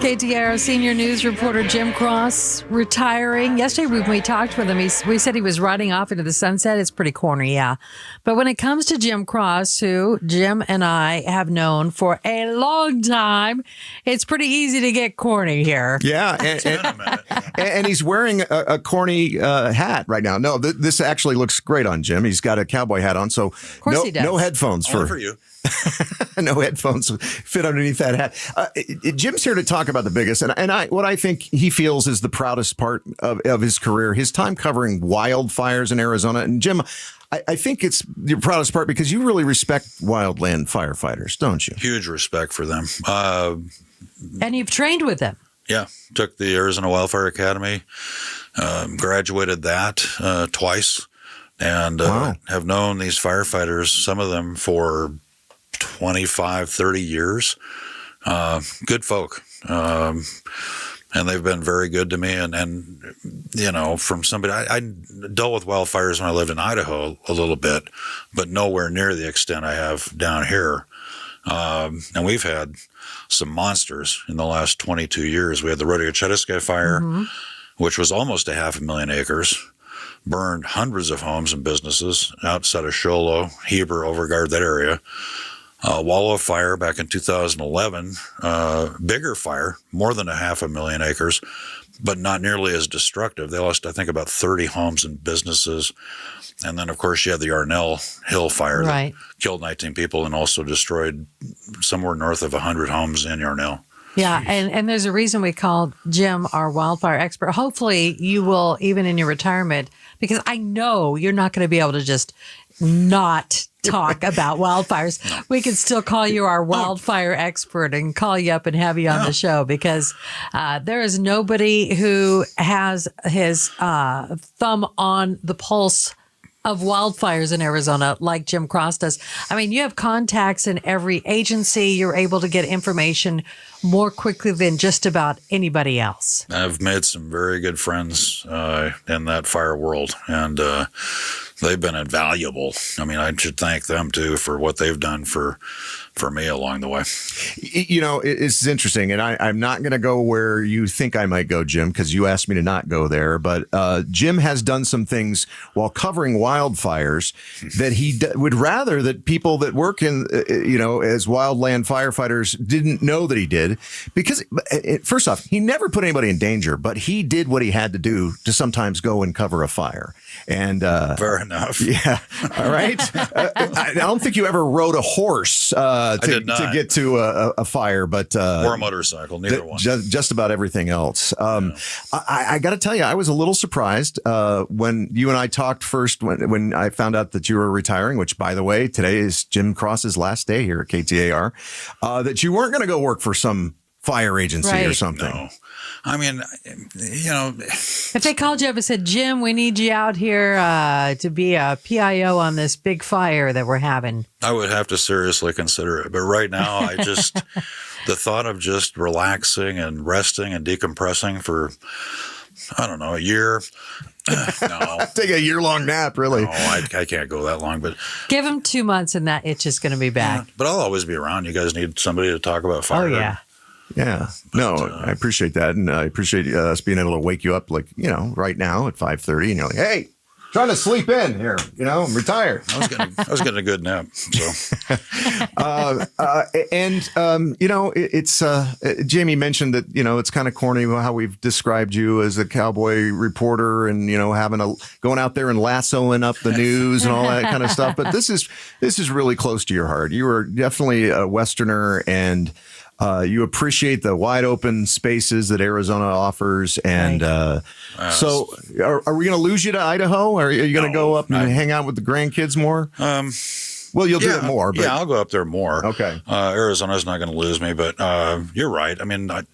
KTAR senior news reporter Jim Cross retiring. Yesterday when we talked with him, we said he was riding off into the sunset. It's pretty corny, yeah. But when it comes to Jim Cross, who Jim and I have known for a long time, it's pretty easy to get corny here. Yeah, and he's wearing a corny hat right now. No, this actually looks great on Jim. He's got a cowboy hat on, so of course he does. No headphones for you. No headphones fit underneath that hat. Jim's here to talk about the biggest, what I think he feels is the proudest part of his career, his time covering wildfires in Arizona. And Jim, I think it's your proudest part because you really respect wildland firefighters, don't you? Huge respect for them. And you've trained with them. Yeah, took the Arizona Wildfire Academy, graduated that twice, and Wow. have known these firefighters, some of them for 25, 30 years. Good folk. And they've been very good to me. And you know, from somebody, I dealt with wildfires when I lived in Idaho a little bit, but nowhere near the extent I have down here. And we've had some monsters in the last 22 years. We had the Rodeo Chetiskay fire, which was almost 500,000 acres, burned hundreds of homes and businesses outside of Show Low, Heber, Overguard, that area. Wallow fire back in 2011, bigger fire, more than 500,000 acres, but not nearly as destructive. They lost, I think, about 30 homes and businesses. And then, of course, you had the Arnell Hill fire that killed 19 people and also destroyed somewhere north of 100 homes in Arnell. Yeah, and there's a reason we called Jim our wildfire expert. Hopefully you will, even in your retirement, because I know you're not going to be able to just not talk about wildfires. We can still call you our wildfire expert and call you up and have you on the show because there is nobody who has his thumb on the pulse of wildfires in Arizona like Jim Cross does. I mean, you have contacts in every agency. You're able to get information more quickly than just about anybody else. I've made some very good friends in that fire world, and they've been invaluable. I mean, I should thank them, too, for what they've done for me along the way. You know, it's interesting, and I'm not going to go where you think I might go, Jim, because you asked me to not go there. But Jim has done some things while covering wildfires that he would rather that people that work in, as wildland firefighters didn't know that he did. Because, first off, he never put anybody in danger, but he did what he had to do to sometimes go and cover a fire. And fair enough. Yeah. All right. I don't think you ever rode a horse to get to a fire, but or a motorcycle, neither one. Just about everything else. I got to tell you, I was a little surprised when you and I talked first when I found out that you were retiring. Which, by the way, today is Jim Cross's last day here at KTAR. That you weren't going to go work for some fire agency or something. No. I mean, if they called you up and said, Jim, we need you out here to be a PIO on this big fire that we're having, I would have to seriously consider it. But right now, the thought of just relaxing and resting and decompressing for, I don't know, a year. No. Take a year-long nap, really. No, I can't go that long. But give him 2 months and that itch is going to be back. Yeah, but I'll always be around. You guys need somebody to talk about fire. Oh, yeah. Yeah. No, I appreciate that. And I appreciate us being able to wake you up right now at 5:30 and you're like, hey, trying to sleep in here, I'm retired. I was getting a good nap. So, it's Jamie mentioned that, it's kind of corny how we've described you as a cowboy reporter and, going out there and lassoing up the news and all that kind of stuff. But this is really close to your heart. You are definitely a Westerner and you appreciate the wide open spaces that Arizona offers. And so are we going to lose you to Idaho? Or are you going to go up and hang out with the grandkids more? Well, you'll do it more. But... Yeah, I'll go up there more. Okay. Arizona's not going to lose me, but you're right. I mean, I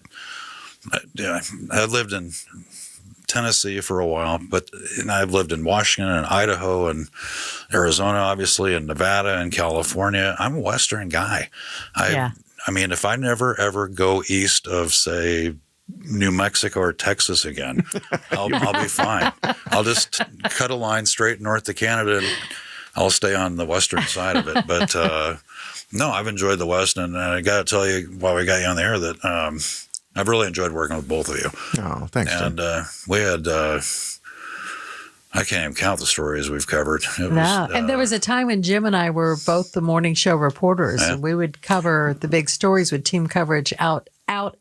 lived in Tennessee for a while, and I've lived in Washington and Idaho and Arizona, obviously, and Nevada and California. I'm a Western guy. I mean, if I never, ever go east of, say, New Mexico or Texas again, I'll be fine. I'll just cut a line straight north to Canada and I'll stay on the western side of it. But, no, I've enjoyed the West. And I got to tell you, while we got you on the air, that I've really enjoyed working with both of you. Oh, thanks, Jim. And we had, I can't even count the stories we've covered. And there was a time when Jim and I were both the morning show reporters, and we would cover the big stories with team coverage out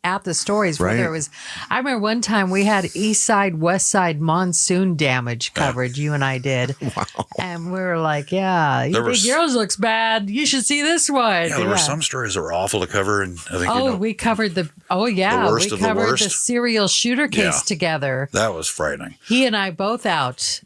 at the stories. Right. Whether it was, I remember one time we had East Side, West Side monsoon damage coverage. You and I did. Wow. And we were like, "Yeah, you think yours looks bad? You should see this one." Yeah, there were some stories that were awful to cover, and I think we covered the worst we of the covered worst. the serial shooter case together. That was frightening. He and I both out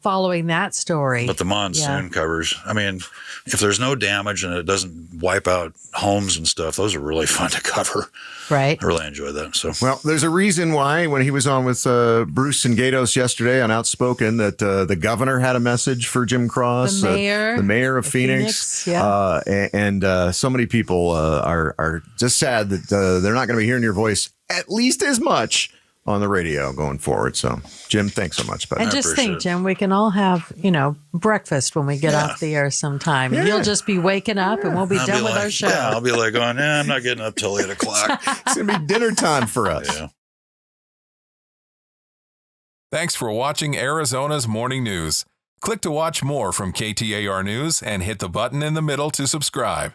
following that story. But the monsoon covers, I mean, if there's no damage and it doesn't wipe out homes and stuff, those are really fun to cover. Right. I really enjoyed that. So, well, there's a reason why when he was on with Bruce and Gatos yesterday on Outspoken that the governor had a message for Jim Cross, the mayor of Phoenix. yeah. And so many people are just sad that they're not going to be hearing your voice at least as much on the radio going forward. So, Jim, thanks so much, buddy. And just think, Jim, we can all have, breakfast when we get off the air sometime. Yeah. You'll just be waking up and we'll be done with our show. Yeah, I'll be like going, I'm not getting up till 8 o'clock. It's going to be dinner time for us. Yeah. Thanks for watching Arizona's Morning News. Click to watch more from KTAR News and hit the button in the middle to subscribe.